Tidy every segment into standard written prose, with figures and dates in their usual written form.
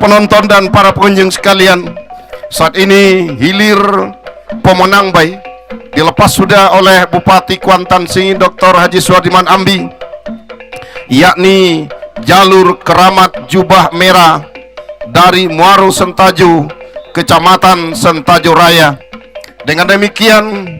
penonton dan para pengunjung sekalian, saat ini hilir pemenang bayi dilepas sudah oleh Bupati Kuantan Sengi Dr. Haji Suhardiman Ambi, yakni jalur Keramat Jubah Merah dari Muaro Sentajo, Kecamatan Sentajo Raya. Dengan demikian,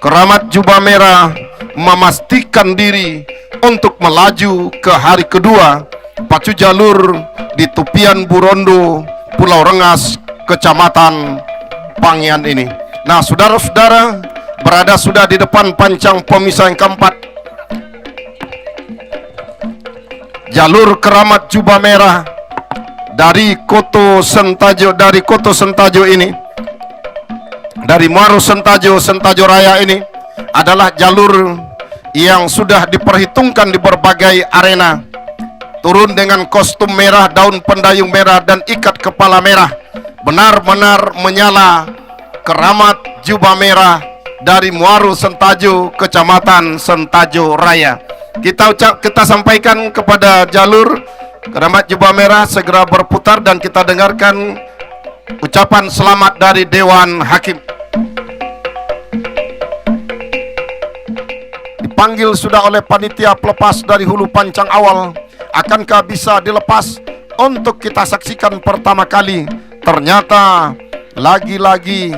Keramat Jubah Merah memastikan diri untuk melaju ke hari kedua pacu jalur di Tupian Burondo, Pulau Rengas, Kecamatan Pangian ini. Nah, saudara-saudara, berada sudah di depan pancang pemisah yang keempat, jalur Keramat Jubah Merah dari Kota Sentajo ini, dari Muaro Sentajo, Sentajo Raya ini adalah jalur yang sudah diperhitungkan di berbagai arena. Turun dengan kostum merah, daun pendayung merah, dan ikat kepala merah. Benar-benar menyala Keramat Jubah Merah dari Muaro Sentajo, Kecamatan Sentajo Raya. Kita sampaikan kepada jalur Keramat Jubah Merah segera berputar dan kita dengarkan ucapan selamat dari Dewan Hakim. Dipanggil sudah oleh panitia pelepas dari hulu pancang awal. Akankah bisa dilepas untuk kita saksikan pertama kali? Ternyata lagi-lagi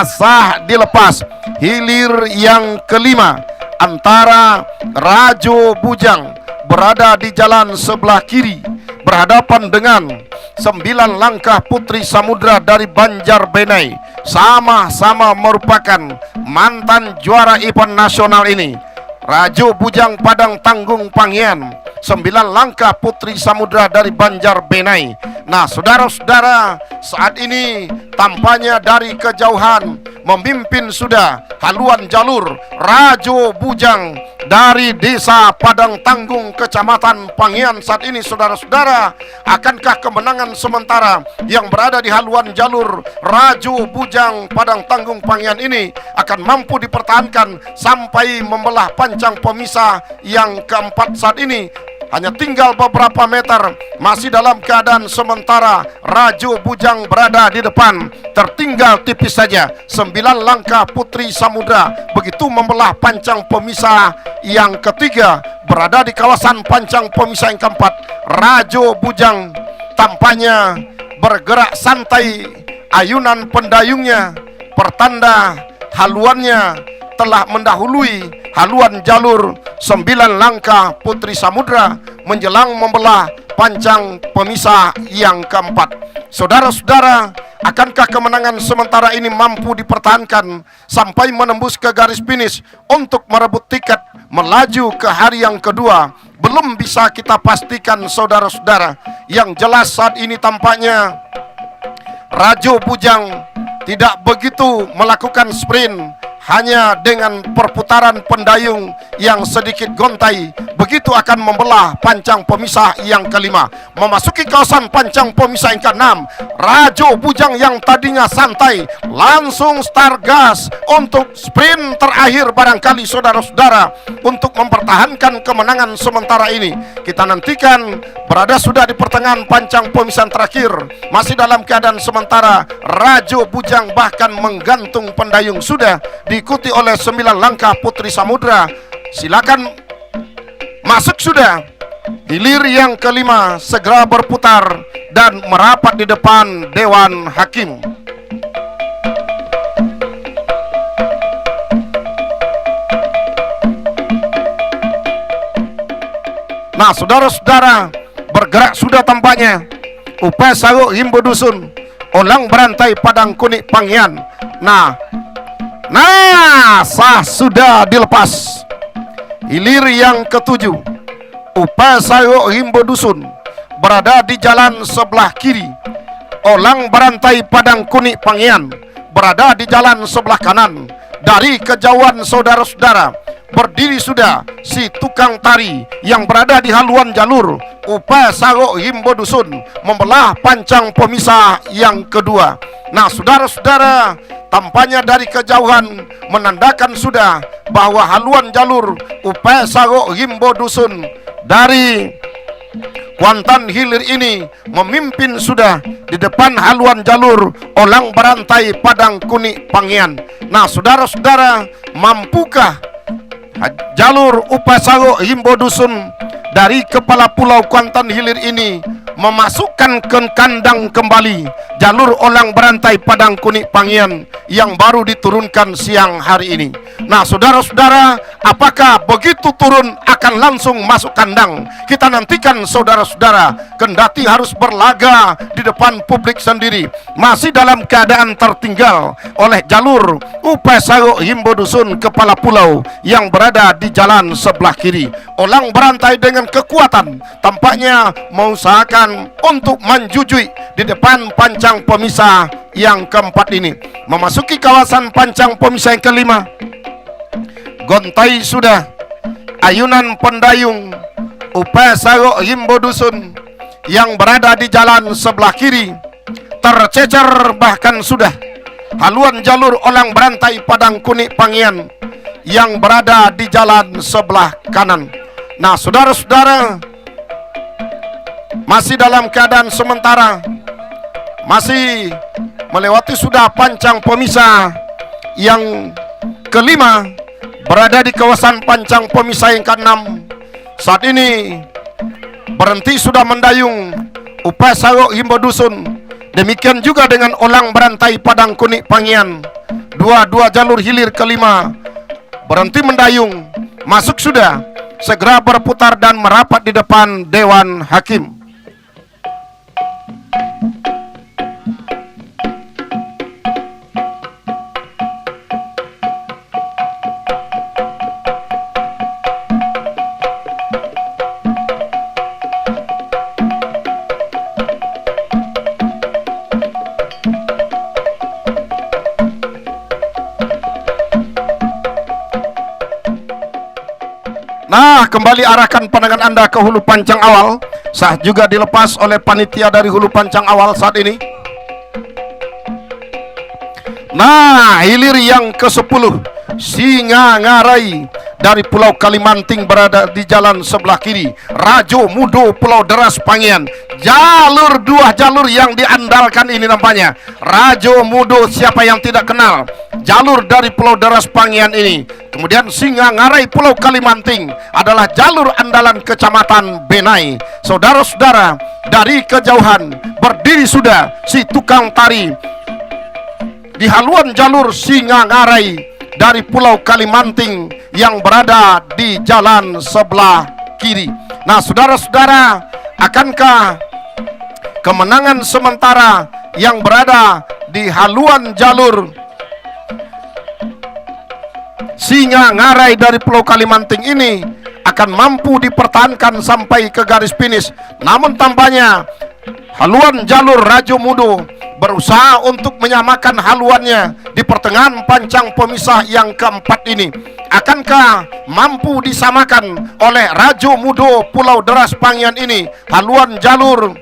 sah dilepas. Hilir yang kelima antara Rajo Bujang berada di jalan sebelah kiri berhadapan dengan 9 langkah Putri Samudra dari Banjarbenai, sama-sama merupakan mantan juara event nasional ini. Rajo Bujang Padang Tanggung Pangian, 9 langkah Putri Samudra dari Banjarbenai. Nah, saudara-saudara, saat ini tampaknya dari kejauhan memimpin sudah haluan jalur Rajo Bujang dari Desa Padang Tanggung, Kecamatan Pangian. Saat ini, saudara-saudara, akankah kemenangan sementara yang berada di haluan jalur Rajo Bujang Padang Tanggung Pangian ini akan mampu dipertahankan sampai membelah pancang pemisah yang keempat? Saat ini hanya tinggal beberapa meter, masih dalam keadaan sementara Rajo Bujang berada di depan, tertinggal tipis saja 9 langkah Putri Samudra. Begitu membelah pancang pemisah yang ketiga, berada di kawasan pancang pemisah yang keempat, Rajo Bujang tampaknya bergerak santai, ayunan pendayungnya pertanda haluannya telah mendahului haluan jalur 9 langkah Putri Samudra menjelang membelah pancang pemisah yang keempat. Saudara-saudara, akankah kemenangan sementara ini mampu dipertahankan sampai menembus ke garis finish untuk merebut tiket melaju ke hari yang kedua? Belum bisa kita pastikan, saudara-saudara. Yang jelas saat ini tampaknya Rajo Bujang tidak begitu melakukan sprint, hanya dengan perputaran pendayung yang sedikit gontai. Begitu akan membelah pancang pemisah yang kelima, memasuki kawasan pancang pemisah yang keenam. Rajo Bujang yang tadinya santai langsung start gas untuk sprint terakhir barangkali, saudara-saudara, untuk mempertahankan kemenangan sementara ini. Kita nantikan, berada sudah di pertengahan pancang pemisah terakhir, masih dalam keadaan sementara. Rajo Bujang bahkan menggantung pendayung sudah diikuti oleh 9 langkah Putri Samudra. Silakan masuk sudah. Hilir yang kelima segera berputar dan merapat di depan Dewan Hakim. Nah, saudara-saudara, bergerak sudah tampaknya Upaya Saruk Himbo Dusun, Olang Berantai Padang Kunik Pangian. Nah, sah sudah dilepas. Hilir yang ketujuh, Upaya Saruk Himbo Dusun berada di jalan sebelah kiri. Olang Berantai Padang Kunik Pangian berada di jalan sebelah kanan. Dari kejauhan, saudara-saudara, berdiri sudah si tukang tari yang berada di haluan jalur Upaya Saruk Himbo Dusun membelah pancang pemisah yang kedua. Nah, saudara-saudara, tampaknya dari kejauhan menandakan sudah bahwa haluan jalur Upaya Saruk Himbo Dusun dari Kuantan Hilir ini memimpin sudah di depan haluan jalur Olang Berantai Padang Kunik Pangian. Nah, saudara-saudara, mampukah jalur Upasago Himbo Dusun dari kepala pulau Kuantan Hilir ini memasukkan ke kandang kembali jalur Olang Berantai Padang Kunik Pangian yang baru diturunkan siang hari ini? Nah, saudara-saudara, apakah begitu turun akan langsung masuk kandang? Kita nantikan, saudara-saudara, kendati harus berlaga di depan publik sendiri, masih dalam keadaan tertinggal oleh jalur Upasago Himbo Dusun kepala pulau yang berada di jalan sebelah kiri. Olang Berantai dengan kekuatan tampaknya mengusahakan untuk menjujui di depan pancang pemisah yang keempat ini. Memasuki kawasan pancang pemisah yang kelima, gontai sudah ayunan pendayung Upasago Himbo Dusun yang berada di jalan sebelah kiri, tercecer bahkan sudah haluan jalur Olang Berantai Padang Kunik Pangian yang berada di jalan sebelah kanan. Nah, saudara-saudara, masih dalam keadaan sementara, masih melewati sudah pancang pemisah yang kelima, berada di kawasan pancang pemisah yang keenam. Saat ini berhenti sudah mendayung Upasago Himbo Dusun. Demikian juga dengan Olang Berantai Padang Kunik Pangian. Dua jalur hilir kelima berhenti mendayung, masuk sudah, segera berputar dan merapat di depan Dewan Hakim. Nah, kembali arahkan pandangan Anda ke hulu pancang awal. Sah juga dilepas oleh panitia dari hulu pancang awal saat ini. Nah, hilir yang ke-10, Singa Ngarai dari Pulau Kalimanting berada di jalan sebelah kiri. Rajo Mudo Pulau Deras Pangian. Dua jalur yang diandalkan ini nampaknya. Rajo Mudo, siapa yang tidak kenal jalur dari Pulau Deras Pangian ini. Kemudian Singa Ngarai Pulau Kalimanting adalah jalur andalan Kecamatan Benai. Saudara-saudara, dari kejauhan berdiri sudah si tukang tari di haluan jalur Singa Ngarai dari Pulau Kalimanting yang berada di jalan sebelah kiri. Nah, saudara-saudara, akankah kemenangan sementara yang berada di haluan jalur Singa Ngarai dari Pulau Kalimanting ini akan mampu dipertahankan sampai ke garis finish? Namun tampaknya haluan jalur Rajo Mudo berusaha untuk menyamakan haluannya di pertengahan pancang pemisah yang keempat ini. Akankah mampu disamakan oleh Rajo Mudo Pulau Deras Pangian ini haluan jalur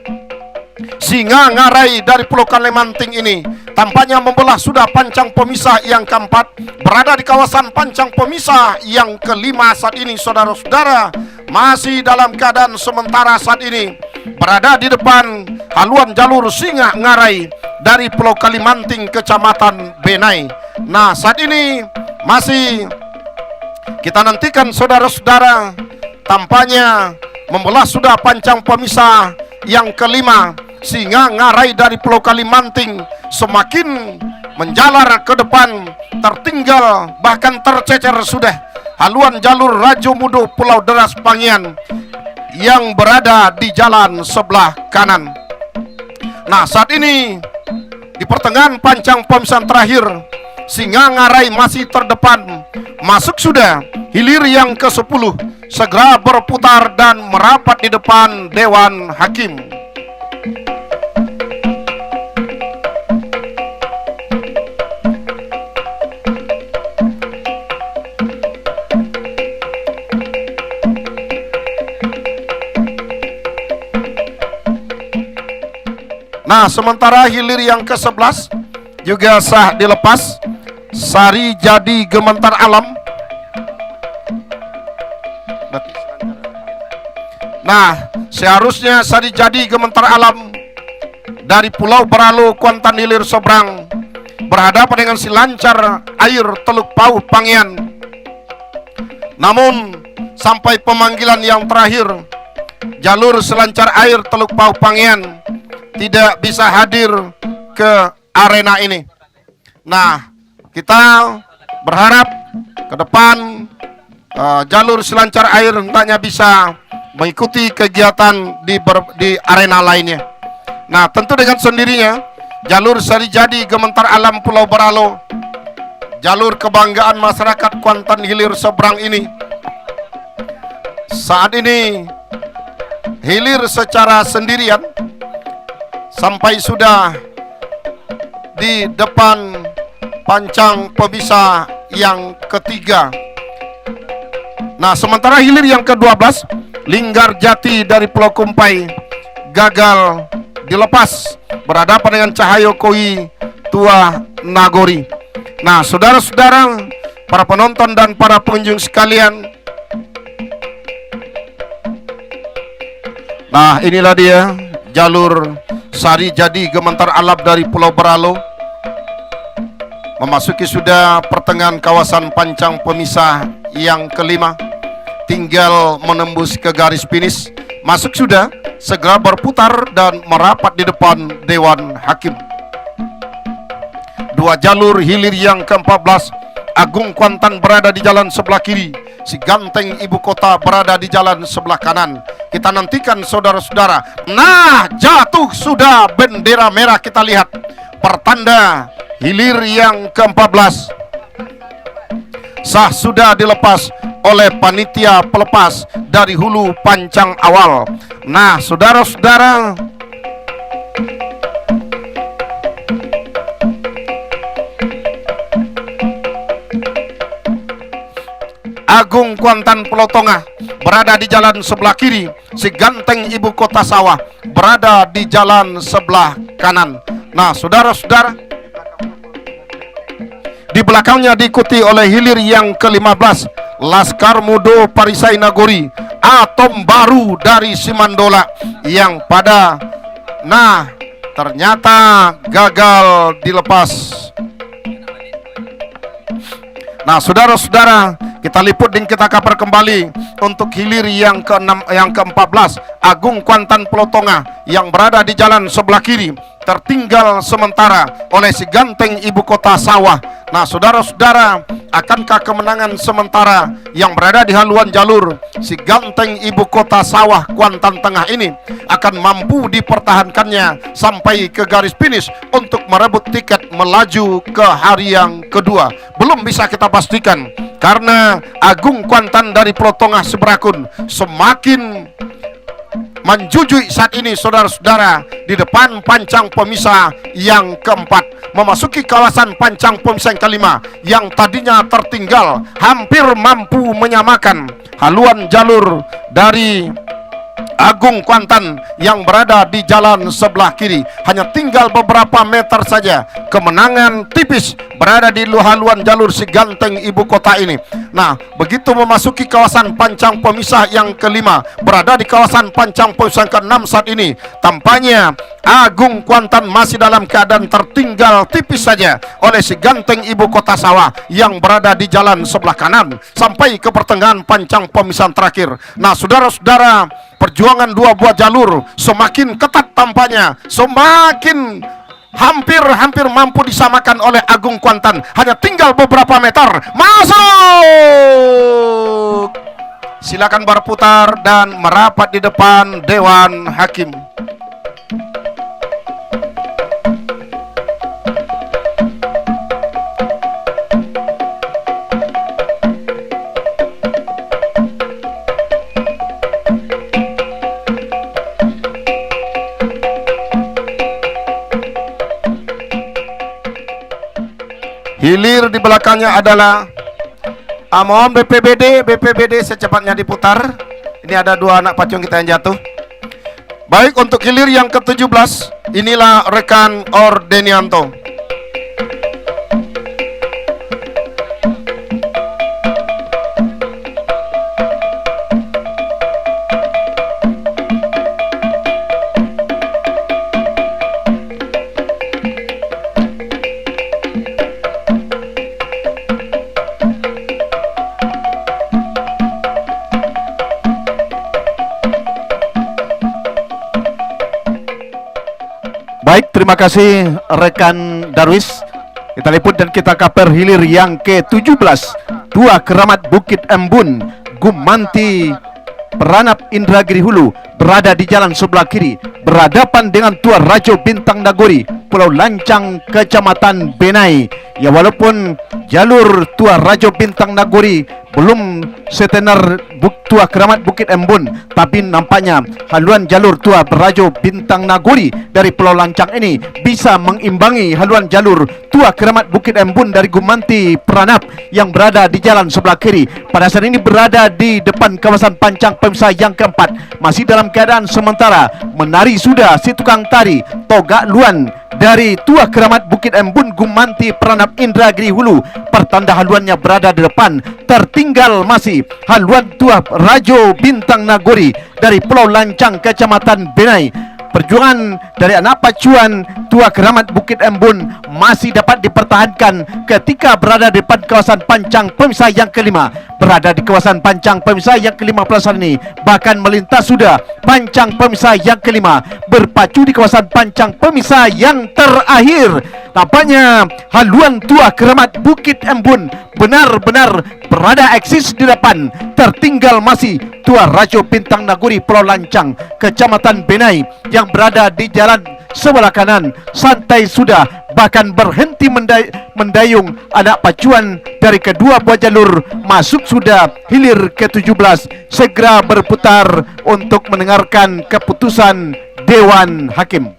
Singa Ngarai dari Pulau Kalimanting ini? Tampaknya membelah sudah pancang pemisah yang keempat, berada di kawasan pancang pemisah yang kelima saat ini. Saudara-saudara, masih dalam keadaan sementara saat ini berada di depan haluan jalur Singa Ngarai dari Pulau Kalimanting Kecamatan Benai. Nah, saat ini masih kita nantikan, saudara-saudara, tampaknya membelah sudah pancang pemisah yang kelima. Singa Ngarai dari Pulau Kalimanting semakin menjalar ke depan, tertinggal bahkan tercecer sudah haluan jalur Rajo Mudo Pulau Deras Pangian yang berada di jalan sebelah kanan. Nah, saat ini di pertengahan pancang pemisah terakhir, Singa Ngarai masih terdepan, masuk sudah hilir yang ke-10, segera berputar dan merapat di depan Dewan Hakim. Nah, sementara hilir yang ke-11 juga sah dilepas. Sari Jadi Gementar Alam. Nah, seharusnya Sari Jadi Gementar Alam dari Pulau Beralo Kuantan Hilir seberang berhadapan dengan Selancar Air Teluk Pauh Pangian. Namun sampai pemanggilan yang terakhir, jalur Selancar Air Teluk Pauh Pangian tidak bisa hadir ke arena ini. Nah, kita berharap ke depan jalur Selancar Air hendaknya bisa mengikuti kegiatan di arena lainnya. Nah, tentu dengan sendirinya jalur Sari Jadi Gementar Alam Pulau Beralo, jalur kebanggaan masyarakat Kuantan Hilir seberang ini, saat ini hilir secara sendirian sampai sudah di depan pancang pemisah yang ketiga. Nah, sementara hilir yang ke-12, Linggar Jati dari Pulau Kumpai gagal dilepas berhadapan dengan Cahayo Koi Tua Nagori. Nah, saudara-saudara, para penonton dan para pengunjung sekalian, nah inilah dia jalur Sari Jadi Gementar Alam dari Pulau Beralo, memasuki sudah pertengahan kawasan pancang pemisah yang kelima, tinggal menembus ke garis finish, masuk sudah, segera berputar dan merapat di depan Dewan Hakim. Dua jalur hilir yang ke-14, Agung Kuantan berada di jalan sebelah kiri, Si Ganteng Ibu Kota berada di jalan sebelah kanan. Kita nantikan saudara-saudara. Nah, jatuh sudah bendera merah, kita lihat pertanda hilir yang ke-14 sah sudah dilepas oleh panitia pelepas dari hulu pancang awal. Nah, saudara-saudara, Agung Kuantan Pulau Tengah berada di jalan sebelah kiri, Si Ganteng Ibu Kota Sawah berada di jalan sebelah kanan. Nah, saudara-saudara, di belakangnya diikuti oleh hilir yang ke-15, Laskar Mudo Parisai Nagori, Atom Baru dari Simandola yang ternyata gagal dilepas. Nah, saudara-saudara, kita liput dan kita kabar kembali untuk hilir yang ke-14, Agung Kuantan Pulau Tengah yang berada di jalan sebelah kiri, tertinggal sementara oleh Si Ganteng Ibu Kota Sawah. Nah, saudara-saudara, akankah kemenangan sementara yang berada di haluan jalur Si Ganteng Ibu Kota Sawah Kuantan Tengah ini akan mampu dipertahankannya sampai ke garis finish untuk merebut tiket melaju ke hari yang kedua? Belum bisa kita pastikan, karena Agung Kuantan dari Pulau Tengah Seberakun semakin menjujui saat ini, saudara-saudara, di depan pancang pemisah yang keempat, memasuki kawasan pancang pemisah yang kelima yang tadinya tertinggal, hampir mampu menyamakan haluan jalur dari Agung Kuantan yang berada di jalan sebelah kiri. Hanya tinggal beberapa meter saja, kemenangan tipis berada di haluan jalur Si Ganteng Ibu Kota ini. Nah, begitu memasuki kawasan pancang pemisah yang kelima, berada di kawasan pancang pemisah ke-6 saat ini, tampaknya Agung Kuantan masih dalam keadaan tertinggal tipis saja oleh Si Ganteng Ibu Kota Sawah yang berada di jalan sebelah kanan sampai ke pertengahan pancang pemisahan terakhir. Nah, saudara-saudara, perjuangan dua buah jalur semakin ketat tampaknya, semakin hampir mampu disamakan oleh Agung Kuantan. Hanya tinggal beberapa meter. Masuk! Silakan berputar dan merapat di depan Dewan Hakim. Hilir di belakangnya adalah mohon BPBD secepatnya diputar. Ini ada dua anak pacung kita yang jatuh. Baik, untuk hilir yang ke-17, inilah rekan Ordenianto. Baik, terima kasih rekan Darwis. Kita liput dan kita kaper hilir yang ke-17. Tua Keramat Bukit Embun, Gumanti Peranap Indragiri Hulu berada di jalan sebelah kiri, berhadapan dengan Tua Rajo Bintang Nagori, Pulau Lancang, Kecamatan Benai. Ya, walaupun jalur Tua Rajo Bintang Nagori belum setenar Tua Keramat Bukit Embun, tapi nampaknya haluan jalur Tua Rajo Bintang Nagori dari Pulau Lancang ini bisa mengimbangi haluan jalur Tua Keramat Bukit Embun dari Gumanti Peranap yang berada di jalan sebelah kiri. Pada saat ini berada di depan kawasan Pancang Pemisah yang keempat, masih dalam keadaan sementara. Menari sudah si tukang tari Togak Luan dari Tua Keramat Bukit Embun Gumanti Peranap Indragiri Hulu. Pertanda haluannya berada di depan. Tertinggal masih haluan Tua Rajo Bintang Nagori dari Pulau Lancang, Kecamatan Benai. Perjuangan dari anak pacuan Tua Keramat Bukit Embun masih dapat dipertahankan ketika berada di depan kawasan Pancang Pemisah yang kelima. Berada di kawasan Pancang Pemisah yang ke-15 ini, bahkan melintas sudah Pancang Pemisah yang kelima, berpacu di kawasan Pancang Pemisah yang terakhir. Nampaknya haluan Tua Keramat Bukit Embun benar-benar berada eksis di depan. Tertinggal masih Tua Rajo Bintang Nagori Pulau Lancang, Kecamatan Benai yang berada di jalan sebelah kanan. Santai sudah, bahkan berhenti mendayung anak pacuan dari kedua buah jalur. Masuk sudah hilir ke-17, segera berputar untuk mendengarkan keputusan Dewan Hakim.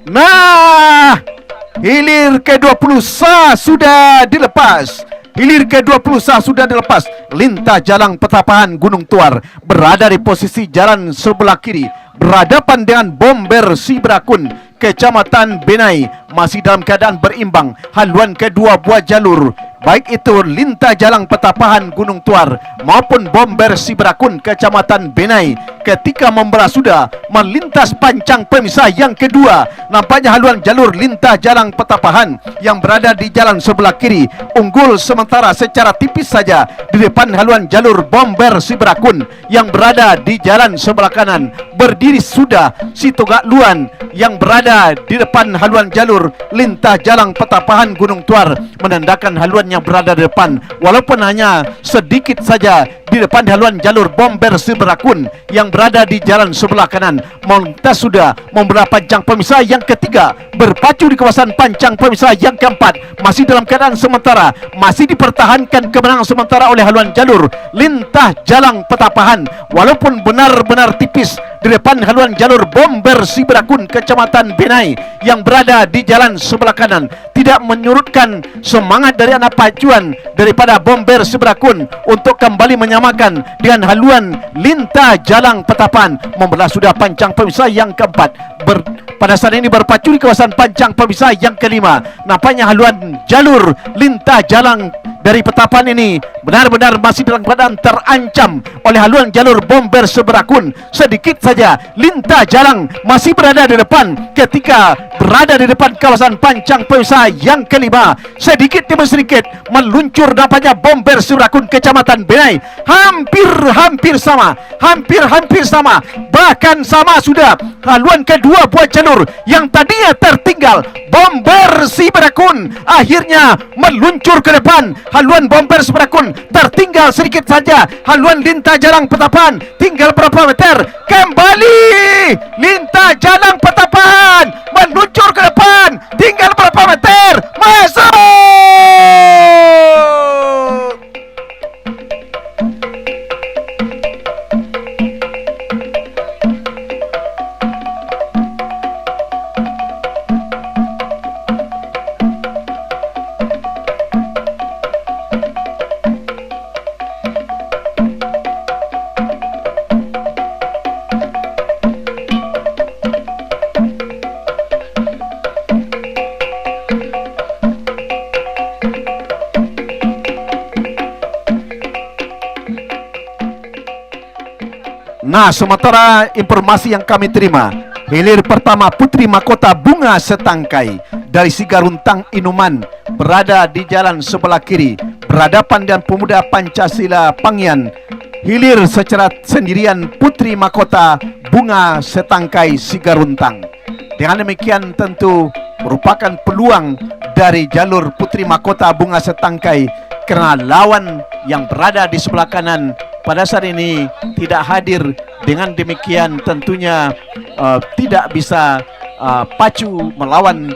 Nah, hilir ke-20 sah sudah dilepas. Hilir ke-20 sah sudah dilepas. Lintah Jalang Petapahan Gunung Tuar berada di posisi jalan sebelah kiri, berhadapan dengan Bomber Sibrakun, Kecamatan Benai, masih dalam keadaan berimbang haluan kedua buah jalur, baik itu Lintah Jalang Petapahan Gunung Tuar maupun Bomber Sibrakun, Kecamatan Benai. Ketika membelah sudah melintas Pancang Pemisah yang kedua, nampaknya haluan jalur Lintah Jalang Petapahan yang berada di jalan sebelah kiri unggul sementara secara tipis saja di depan haluan jalur Bomber Sibrakun yang berada di jalan sebelah kanan. Berdiri sudah si Togak Luan yang berada di depan haluan jalur Lintah Jalang Petapahan Gunung Tuar, menandakan haluan yang berada di depan, walaupun hanya sedikit saja di depan haluan jalur Bomber Sibrakun yang berada di jalan sebelah kanan. Melintas sudah membelah Pancang Pemisah yang ketiga, berpacu di kawasan Pancang Pemisah yang keempat, masih dalam keadaan sementara, masih dipertahankan kemenangan sementara oleh haluan jalur Lintah Jalang Petapahan, walaupun benar-benar tipis di depan haluan jalur Bomber Sibrakun, Kecamatan Benai yang berada di jalan sebelah kanan. Tidak menyurutkan semangat dari anak pacuan daripada Bomber Sibrakun untuk kembali menyamakan dengan haluan Lintah Jalang Petapahan. Membelah sudah Pancang Pemisah yang keempat, pada saat ini berpacu di kawasan Pancang Pemisah yang kelima. Nampaknya haluan jalur Lintah Jalang dari Petapahan ini benar-benar masih dalam keadaan terancam oleh haluan jalur Bomber Sibrakun. Sedikit saja Lintah Jalang masih berada di depan ketika berada di depan kawasan Pancang Pemisah yang kelima. Sedikit demi sedikit meluncur nampaknya Bomber Sibrakun, Kecamatan Benai. Hampir sama, hampir sama, bahkan sama sudah haluan kedua buah jalur yang tadinya tertinggal. Bomber Sibrakun akhirnya meluncur ke depan. Haluan Bomber Sibrakun tertinggal sedikit saja. Haluan Lintah Jalang Petapahan tinggal berapa meter. Kembali Lintah Jalang Petapahan meluncur ke depan, tinggal berapa meter. Masuk. Nah, sementara informasi yang kami terima, hilir pertama Putri Mahkota Bunga Setangkai dari Sigaruntang Inuman berada di jalan sebelah kiri, berhadapan dengan pemuda Pancasila Pangyan. Hilir secara sendirian Putri Mahkota Bunga Setangkai Sigaruntang. Dengan demikian tentu merupakan peluang dari jalur Putri Mahkota Bunga Setangkai, kerana lawan yang berada di sebelah kanan pada saat ini tidak hadir. Dengan demikian tentunya tidak bisa pacu melawan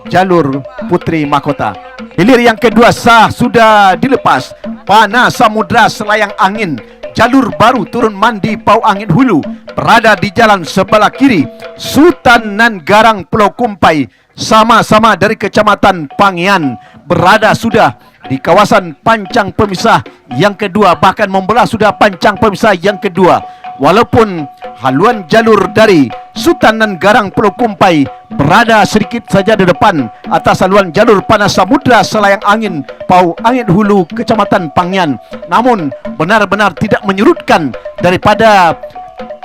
jalur Putri Mahkota. Hilir yang kedua sah sudah dilepas. Panah Samudra Selayang Angin, jalur baru turun mandi Pau Angin Hulu, berada di jalan sebelah kiri. Sultan Nan Garang Pulau Kumpai, sama-sama dari Kecamatan Pangyan, berada sudah di kawasan pancang pemisah yang kedua, bahkan membelah sudah pancang pemisah yang kedua. Walaupun haluan jalur dari Sultan Nan Garang Pulau Kumpai berada sedikit saja di depan atas haluan jalur Panah Samudra Selayang Angin Pau Angin Hulu Kecamatan Pangyan, namun benar-benar tidak menyurutkan daripada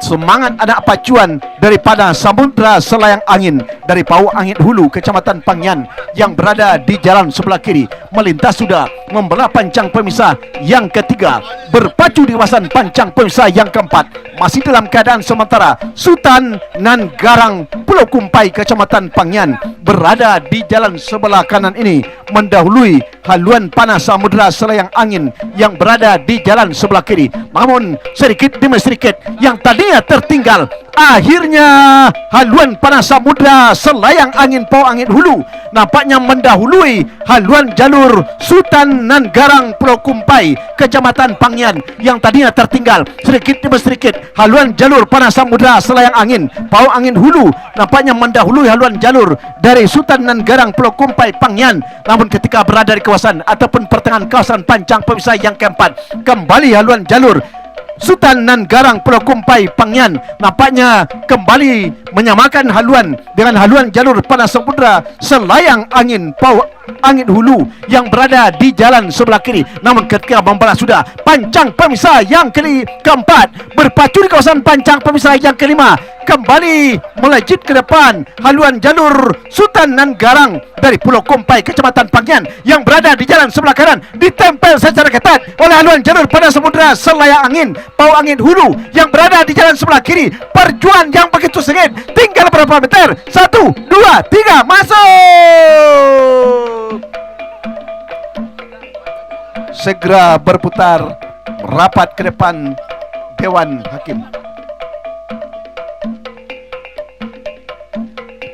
semangat anak pacuan daripada Samudra Selayang Angin dari Pau Angin Hulu Kecamatan Pangyan yang berada di jalan sebelah kiri, melintas sudah membelah pancang pemisah yang ketiga, berpacu di kawasan pancang pemisah yang keempat. Masih dalam keadaan sementara, Sultan Nan Garang Pulau Kumpai Kecamatan Pangyan berada di jalan sebelah kanan ini, mendahului haluan Panah Samudra Selayang Angin yang berada di jalan sebelah kiri. Namun sedikit demi sedikit yang tadinya tertinggal, akhirnya haluan Panah Samudra Selayang Angin Pau Angin Hulu nampaknya mendahului haluan jalur Sultan Nan Garang Pulau Kumpai Kecamatan Pangyan yang tadinya tertinggal. Sedikit demi sedikit haluan jalur Panah Samudra Selayang Angin Pau Angin Hulu nampaknya mendahului haluan jalur dari Sultan Nan Garang Pulau Kumpai Pangyan. Namun ketika berada di kawasan ataupun pertengahan kawasan pancang pemisah yang keempat, kembali haluan jalur Sultan Nan Garang Pulau Kumpai Pangyan nampaknya kembali menyamakan haluan dengan haluan jalur Panah Samudra Selayang Angin Pau Angin Hulu yang berada di jalan sebelah kiri. Namun ketika membelah sudah pancang pemisah yang keempat, berpacu di kawasan pancang pemisah yang kelima, kembali melejit ke depan haluan jalur Sultan Nan Garang dari Pulau Kumpai Kecamatan Pangyan yang berada di jalan sebelah kanan, ditempel secara ketat oleh haluan jalur Panah Samudra Selayang Angin Pau Angin Hulu yang berada di jalan sebelah kiri. Perjuangan yang begitu sengit, tinggal berapa meter? 1, 2, 3, masuk. Segera berputar merapat ke depan Dewan Hakim.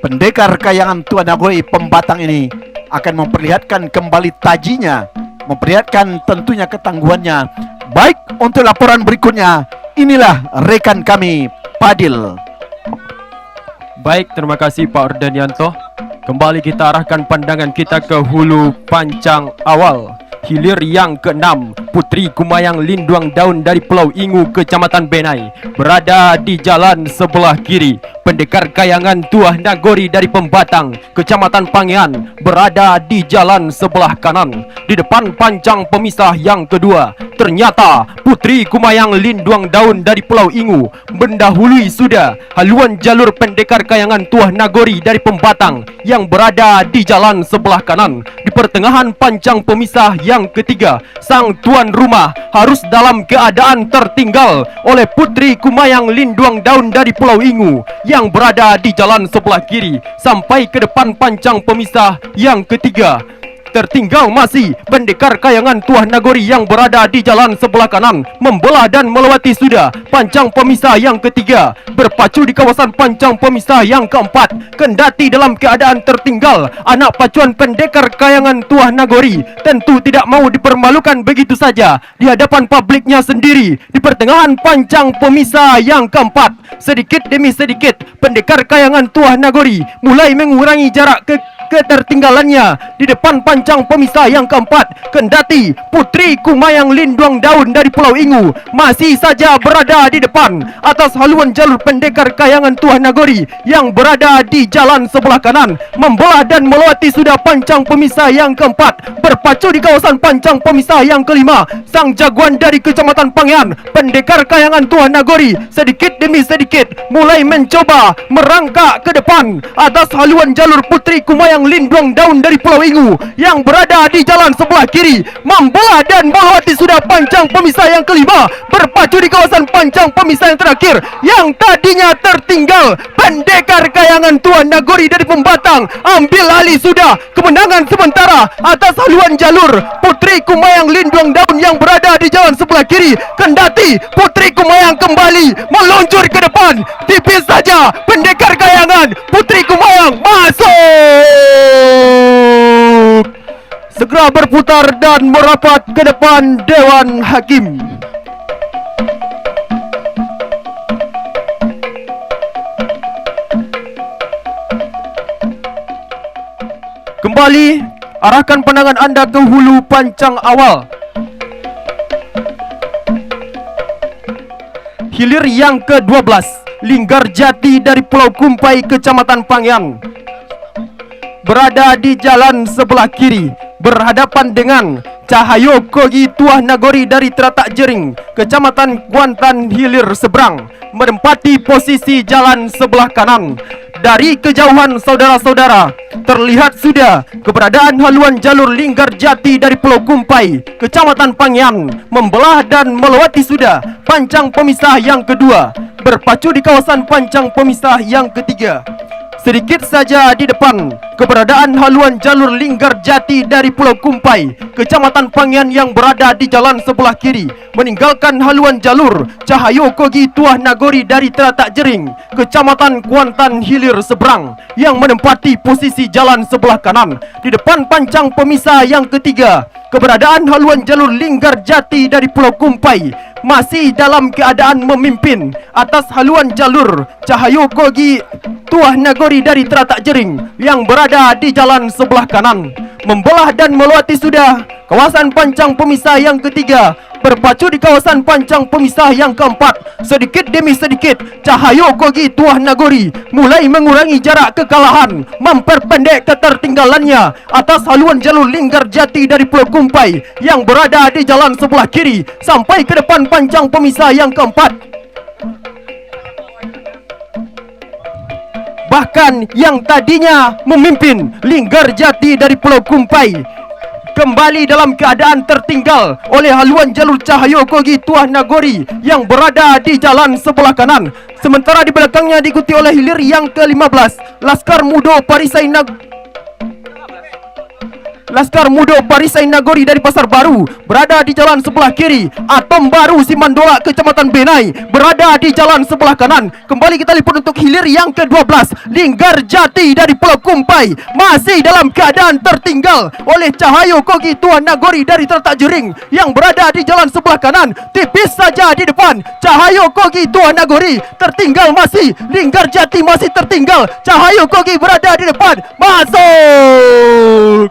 Pendekar kayangan Tuan Nagoi Pembatang ini akan memperlihatkan kembali tajinya, memperlihatkan tentunya ketangguhannya. Baik, untuk laporan berikutnya, inilah rekan kami Padil. Baik, terima kasih Pak Ardanianto. Kembali kita arahkan pandangan kita ke hulu pancang awal. Hilir yang ke-6, Putri Kumayang Linduang Daun dari Pulau Ingu Kecamatan Benai berada di jalan sebelah kiri. Pendekar kayangan Tuah Nagori dari Pembatang Kecamatan Pangyan berada di jalan sebelah kanan. Di depan pancang pemisah yang kedua, ternyata Putri Kumayang Linduang Daun dari Pulau Ingu mendahului sudah haluan jalur pendekar kayangan Tuah Nagori dari Pembatang yang berada di jalan sebelah kanan. Di pertengahan pancang pemisah yang ketiga, sang tuan rumah harus dalam keadaan tertinggal oleh Putri Kumayang Linduang Daun dari Pulau Ingu yang berada di jalan sebelah kiri sampai ke depan pancang pemisah yang ketiga. Tertinggal masih pendekar kayangan Tuah Nagori yang berada di jalan sebelah kanan, membelah dan melewati sudah pancang pemisah yang ketiga, berpacu di kawasan pancang pemisah yang keempat. Kendati dalam keadaan tertinggal, anak pacuan pendekar kayangan Tuah Nagori tentu tidak mau dipermalukan begitu saja di hadapan publiknya sendiri. Di pertengahan pancang pemisah yang keempat, sedikit demi sedikit pendekar kayangan Tuah Nagori mulai mengurangi jarak ketertinggalannya di depan pancang pemisah yang keempat. Kendati Putri Kumayang Linduang Daun dari Pulau Ingu masih saja berada di depan atas haluan jalur pendekar kayangan Tuan Nagori yang berada di jalan sebelah kanan, membelah dan melewati sudah pancang pemisah yang keempat. Berpacu di kawasan pancang pemisah yang kelima, sang jagoan dari Kecamatan Pangian, pendekar kayangan Tuan Nagori, sedikit demi sedikit mulai mencoba merangkak ke depan atas haluan jalur Putri Kumayang Linduang Daun dari Pulau Ingu yang berada di jalan sebelah kiri, membelah dan melewati sudah pancang pemisah yang kelima. Berpacu di kawasan pancang pemisah yang terakhir yang tadinya tertinggal, pendekar kayangan Tuan Nagori dari Pembatang ambil alih sudah kemenangan sementara atas haluan jalur Putri Kumayang Linduang Daun yang berada di jalan sebelah kiri. Kendati Putri Kumayang kembali meluncur ke depan, tipis saja pendekar kayangan Putri Kumayang masuk, segera berputar dan merapat ke depan Dewan Hakim. Kembali arahkan pandangan anda ke hulu pancang awal. Hilir yang ke-12, Linggarjati dari Pulau Kumpai, Kecamatan Pangian, berada di jalan sebelah kiri, berhadapan dengan Cahayo Kogi Tuah Nagori dari Teratak Jering, Kecamatan Kuantan Hilir seberang, menempati posisi jalan sebelah kanan. Dari kejauhan saudara-saudara, terlihat sudah keberadaan haluan jalur Linggarjati dari Pulau Kumpai, Kecamatan Pangian, membelah dan melewati sudah pancang pemisah yang kedua, berpacu di kawasan pancang pemisah yang ketiga. Sedikit saja di depan keberadaan haluan jalur Linggarjati dari Pulau Kumpai, Kecamatan Pangian yang berada di jalan sebelah kiri, meninggalkan haluan jalur Cahayo Kogi Tuah Nagori dari Teratak Jering, Kecamatan Kuantan Hilir seberang, yang menempati posisi jalan sebelah kanan. Di depan pancang pemisah yang ketiga, keberadaan haluan jalur Linggarjati dari Pulau Kumpai masih dalam keadaan memimpin atas haluan jalur Cahayo Kogi Tuah Nagori dari Teratak Jering yang berada di jalan sebelah kanan, membelah dan melewati sudah kawasan pancang pemisah yang ketiga, berpacu di kawasan pancang pemisah yang keempat. Sedikit demi sedikit Cahayo Kogi Tuah Nagori mulai mengurangi jarak kekalahan, memperpendek ketertinggalannya atas haluan jalur Linggarjati dari Pulau Kumpai yang berada di jalan sebelah kiri sampai ke depan pancang pemisah yang keempat. Bahkan yang tadinya memimpin Linggarjati dari Pulau Kumpai kembali dalam keadaan tertinggal oleh haluan jalur Cahayo Kogi Tuah Nagori yang berada di jalan sebelah kanan. Sementara di belakangnya diikuti oleh hilir yang ke-15, Laskar Mudo Parisai Nagori dari Pasar Baru berada di jalan sebelah kiri. Atom Baru Simandola Kecamatan Benai berada di jalan sebelah kanan. Kembali kita lipat untuk hilir yang ke-12, Linggarjati dari Pulau Kumpai masih dalam keadaan tertinggal oleh Cahayo Kogi Tuah Nagori dari Teratak Jering yang berada di jalan sebelah kanan. Tipis saja di depan Cahayo Kogi Tuah Nagori, tertinggal masih Linggarjati, masih tertinggal. Cahayo Kogi berada di depan, masuk.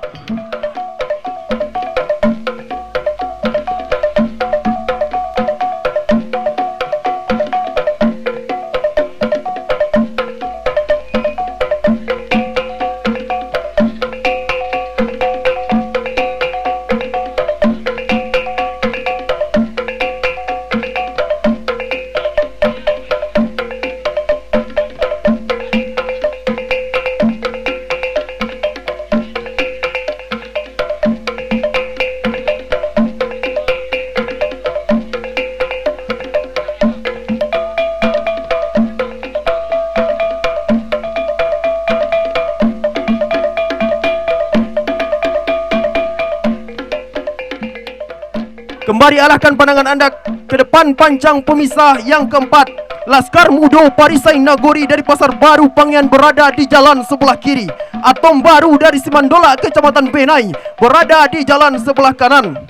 Kembali arahkan pandangan anda ke depan pancang pemisah yang keempat, Laskar Mudo Parisai Nagori dari Pasar Baru Pangian berada di jalan sebelah kiri. Atom Baru dari Simandola Kecamatan Benai berada di jalan sebelah kanan.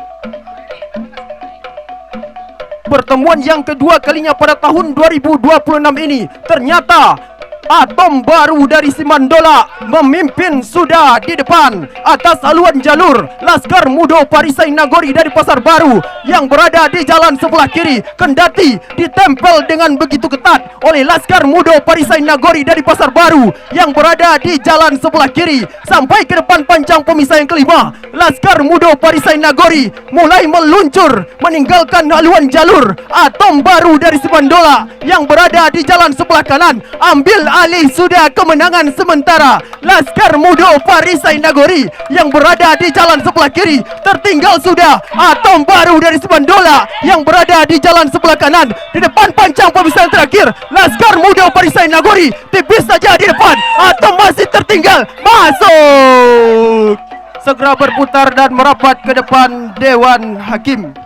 Pertemuan yang kedua kalinya pada tahun 2026 ini ternyata Atom Baru dari Simandola memimpin sudah di depan. Atas haluan jalur Laskar Muda Parisai Nagori dari Pasar Baru yang berada di jalan sebelah kiri, kendati ditempel dengan begitu ketat oleh Laskar Muda Parisai Nagori dari Pasar Baru yang berada di jalan sebelah kiri. Sampai ke depan pancang pemisah yang kelima, Laskar Muda Parisai Nagori mulai meluncur meninggalkan haluan jalur. Atom Baru dari Simandola yang berada di jalan sebelah kanan ambil alih sudah kemenangan sementara. Laskar Muda Parisai Nagori yang berada di jalan sebelah kiri tertinggal sudah. Atom Baru dari Simandola yang berada di jalan sebelah kanan. Di depan pancang pemisah yang terakhir, Laskar Muda Parisai Nagori tipis saja di depan. Atom masih tertinggal. Masuk. Segera berputar dan merapat ke depan Dewan Hakim.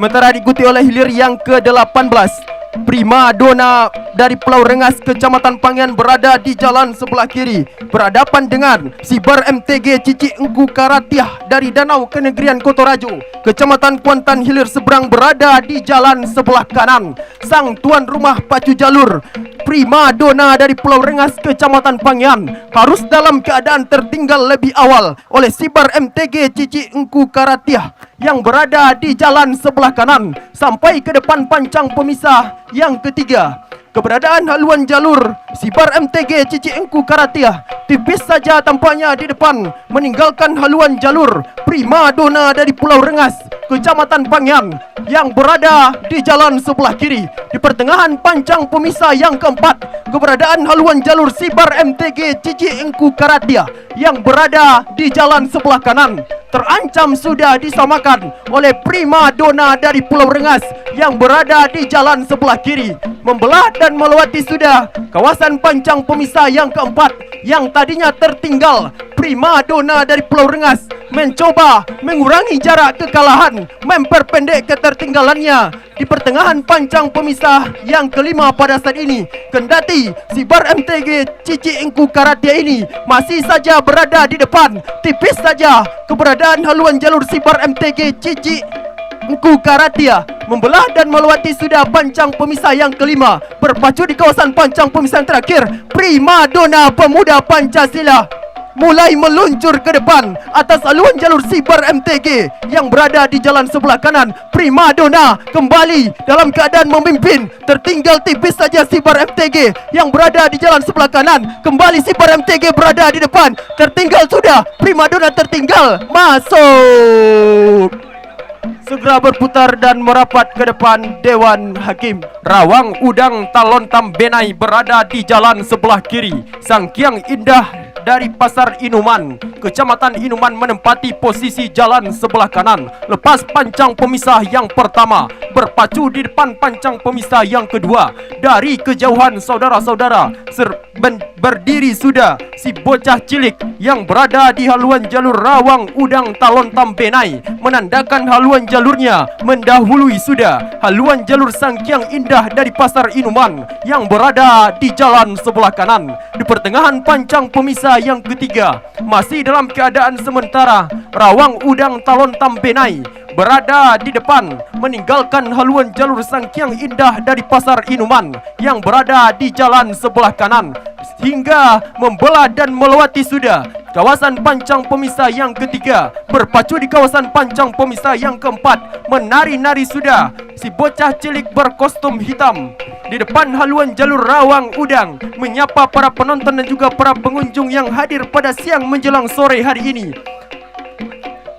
Sementara diikuti oleh hilir yang ke-18, Prima Dona dari Pulau Rengas, Kecamatan Pangian berada di jalan sebelah kiri berhadapan dengan Sibar MTG Cici Engku Karatiah dari Danau Kenegrian Kotorajo, Kecamatan Kuantan Hilir Seberang berada di jalan sebelah kanan. Sang tuan rumah pacu jalur Prima Dona dari Pulau Rengas, Kecamatan Pangian harus dalam keadaan tertinggal lebih awal oleh Sibar MTG Cici Engku Karatiah yang berada di jalan sebelah kanan sampai ke depan pancang pemisah yang ketiga. Keberadaan haluan jalur Sibar MTG Cici Engku Karatiah tipis saja tampaknya di depan meninggalkan haluan jalur Prima Dona dari Pulau Rengas, Kecamatan Pangian yang berada di jalan sebelah kiri. Di pertengahan pancang pemisah yang keempat, keberadaan haluan jalur Sibar MTG Cici Engku Karatiah yang berada di jalan sebelah kanan terancam sudah disamakan oleh Prima Dona dari Pulau Rengas yang berada di jalan sebelah kiri. Membelah dan melewati sudah kawasan pancang pemisah yang keempat yang tadinya tertinggal. Prima Dona dari Pulau Rengas mencoba mengurangi jarak kekalahan, memperpendek ketertinggalannya di pertengahan pancang pemisah yang kelima pada saat ini. Kendati Sibar MTG Cici Engku Karatiah ini masih saja berada di depan, tipis saja keberadaan haluan jalur Sibar MTG Cici Engku Karatiah membelah dan melewati sudah pancang pemisah yang kelima. Berpacu di kawasan pancang pemisah yang terakhir, Prima Dona Pemuda Pancasila mulai meluncur ke depan atas haluan jalur Sibar MTG yang berada di jalan sebelah kanan. Prima Dona kembali dalam keadaan memimpin, tertinggal tipis saja Sibar MTG yang berada di jalan sebelah kanan. Kembali Sibar MTG berada di depan, tertinggal sudah. Prima Dona tertinggal. Masuk. Segera berputar dan merapat ke depan Dewan Hakim. Rawang Udang Talontam Benai berada di jalan sebelah kiri. Sangkiang Indah dari Pasar Inuman, Kecamatan Inuman menempati posisi jalan sebelah kanan. Lepas pancang pemisah yang pertama, berpacu di depan pancang pemisah yang kedua. Dari kejauhan saudara-saudara berdiri sudah si bocah cilik yang berada di haluan jalur Rawang Udang Talontam Benai, menandakan haluan jalurnya mendahului sudah haluan jalur Sangkiang Indah dari Pasar Inuman yang berada di jalan sebelah kanan. Di pertengahan pancang pemisah yang ketiga, masih dalam keadaan sementara, Rawang Udang Talontam Benai berada di depan meninggalkan haluan jalur Sangkiang Indah dari Pasar Inuman yang berada di jalan sebelah kanan hingga membelah dan melewati sudah kawasan pancang pemisah yang ketiga. Berpacu di kawasan pancang pemisah yang keempat, menari-nari sudah si bocah cilik berkostum hitam di depan haluan jalur Rawang Udang, menyapa para penonton dan juga para pengunjung yang hadir pada siang menjelang sore hari ini.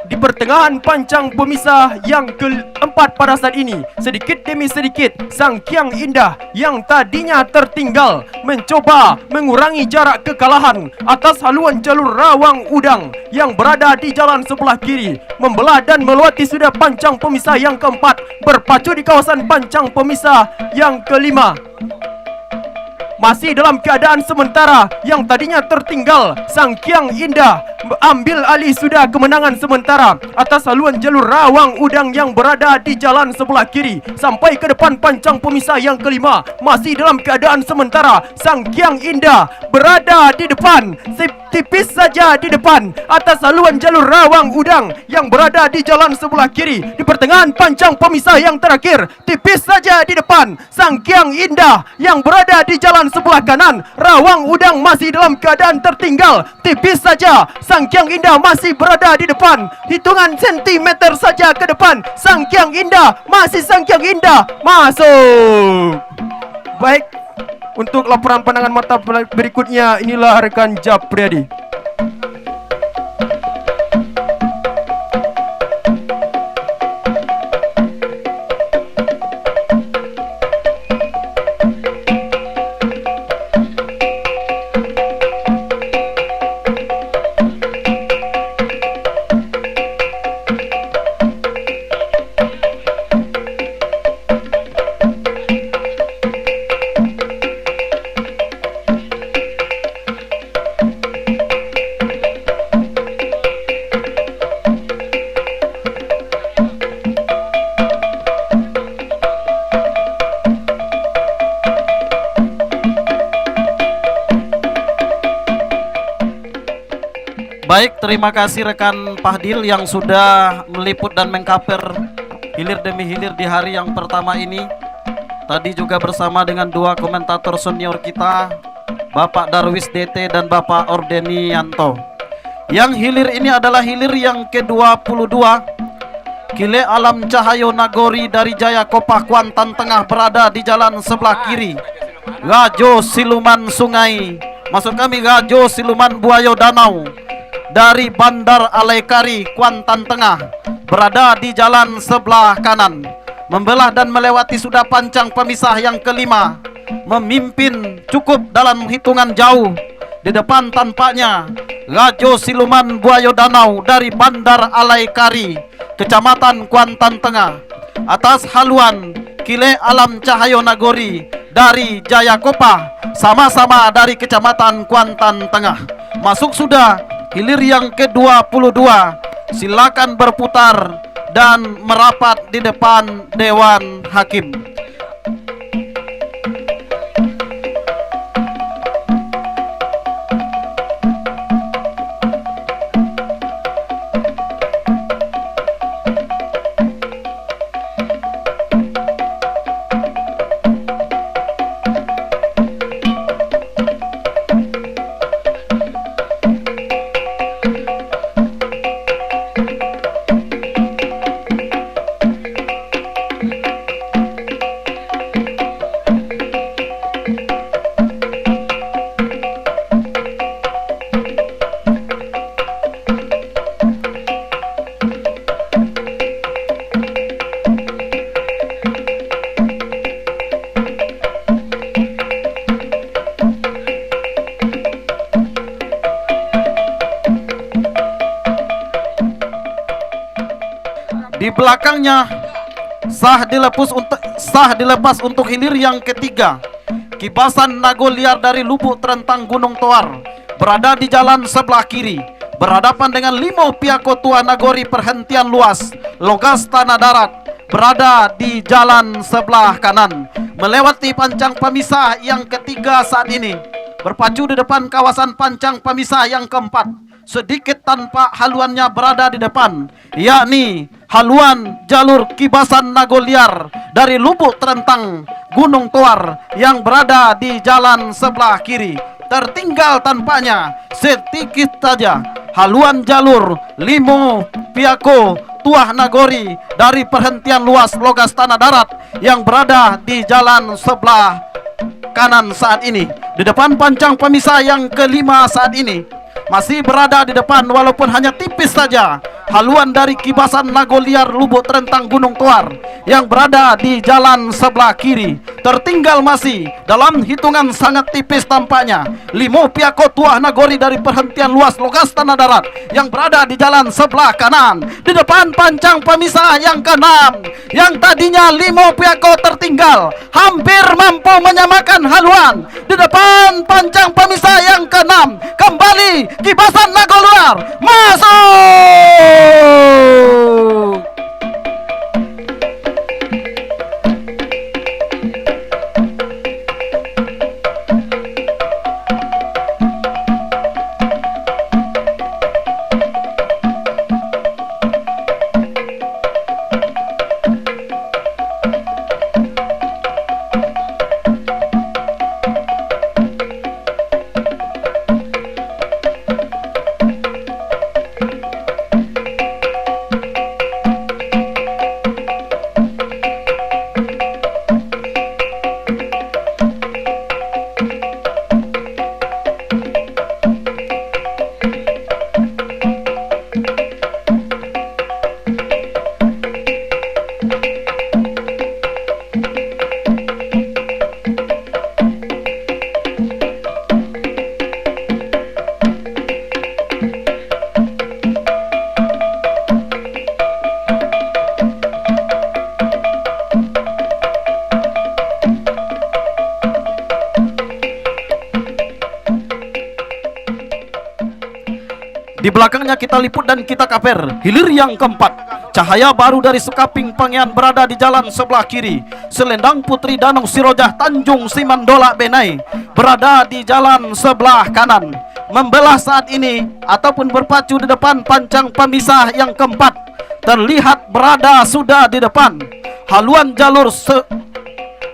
Di pertengahan pancang pemisah yang keempat pada saat ini, sedikit demi sedikit Sang Hyang Indah yang tadinya tertinggal mencoba mengurangi jarak kekalahan atas haluan jalur Rawang Udang yang berada di jalan sebelah kiri, membelah dan melewati sudah pancang pemisah yang keempat, berpacu di kawasan pancang pemisah yang kelima. Masih dalam keadaan sementara yang tadinya tertinggal, Sang Hyang Indah ambil alih sudah kemenangan sementara atas haluan jalur Rawang Udang yang berada di jalan sebelah kiri sampai ke depan pancang pemisah yang kelima. Masih dalam keadaan sementara, Sang Hyang Indah berada di depan, tipis saja di depan atas haluan jalur Rawang Udang yang berada di jalan sebelah kiri. Di pertengahan pancang pemisah yang terakhir, tipis saja di depan Sang Hyang Indah yang berada di jalan sebelah kanan. Rawang Udang masih dalam keadaan tertinggal, tipis saja. Sang Hyang Indah masih berada di depan, hitungan sentimeter saja ke depan. Sang Hyang Indah, masih Sang Hyang Indah masuk. Baik, untuk laporan pandangan mata berikutnya, inilah rekan Japriyadi. Baik, terima kasih rekan Pahdil yang sudah meliput dan mengcover hilir demi hilir di hari yang pertama ini. Tadi juga bersama dengan dua komentator senior kita, Bapak Darwis DT dan Bapak Ordenianto. Yang hilir ini adalah hilir yang ke-22. Kile Alam Cahayo Nagori dari Jaya Kopah Kuantan Tengah berada di jalan sebelah kiri. Gajo Siluman Sungai, maksud kami Gajo Siluman Buayo Danau dari Bandar Alaikari Kuantan Tengah berada di jalan sebelah kanan, membelah dan melewati sudah pancang pemisah yang kelima, memimpin cukup dalam hitungan jauh. Di depan tampaknya Gajo Siluman Buayo Danau dari Bandar Alaikari, Kecamatan Kuantan Tengah, atas haluan Kile Alam Cahayo Nagori dari Jaya Kopah, sama-sama dari Kecamatan Kuantan Tengah. Masuk sudah hilir yang ke-22. Silakan berputar dan merapat di depan Dewan Hakim. Di belakangnya sah dilepas untuk hilir yang ketiga. Kibasan Nago Liar dari Lubuk Terentang Gunung Toar berada di jalan sebelah kiri, berhadapan dengan Limo Piako Tua Nagori perhentian luas. Logas Tanah Darat berada di jalan sebelah kanan, melewati pancang pemisah yang ketiga saat ini, berpacu di depan kawasan pancang pemisah yang keempat. Sedikit tanpa haluannya berada di depan, yakni haluan jalur Kibasan Nago Liar dari Lubuk Terentang Gunung Toar yang berada di jalan sebelah kiri. Tertinggal tampaknya sedikit saja haluan jalur Limo Piako Tuah Nagori dari perhentian luas Logas Tanah Darat yang berada di jalan sebelah kanan saat ini. Di depan pancang pemisah yang kelima saat ini masih berada di depan, walaupun hanya tipis saja haluan dari kibasan Nagoliar Lubuk Terentang Gunung Tuar yang berada di jalan sebelah kiri. Tertinggal masih dalam hitungan sangat tipis tampaknya limo piako tuah Nagori dari perhentian luas Logas Tanah Darat yang berada di jalan sebelah kanan. Di depan pancang pemisah yang ke-6 yang tadinya limo piako tertinggal hampir mampu menyamakan haluan. Di depan pancang pemisah yang ke-6 kembali kibasan Nagoliar masuk. Di belakangnya kita liput dan kita kaper. Hilir yang keempat, cahaya baru dari Sukaping Pangean berada di jalan sebelah kiri. Selendang Putri Danau Sirojah Tanjung Simandola Benai berada di jalan sebelah kanan. Membelah saat ini ataupun berpacu di depan pancang pemisah yang keempat terlihat berada sudah di depan. Haluan jalur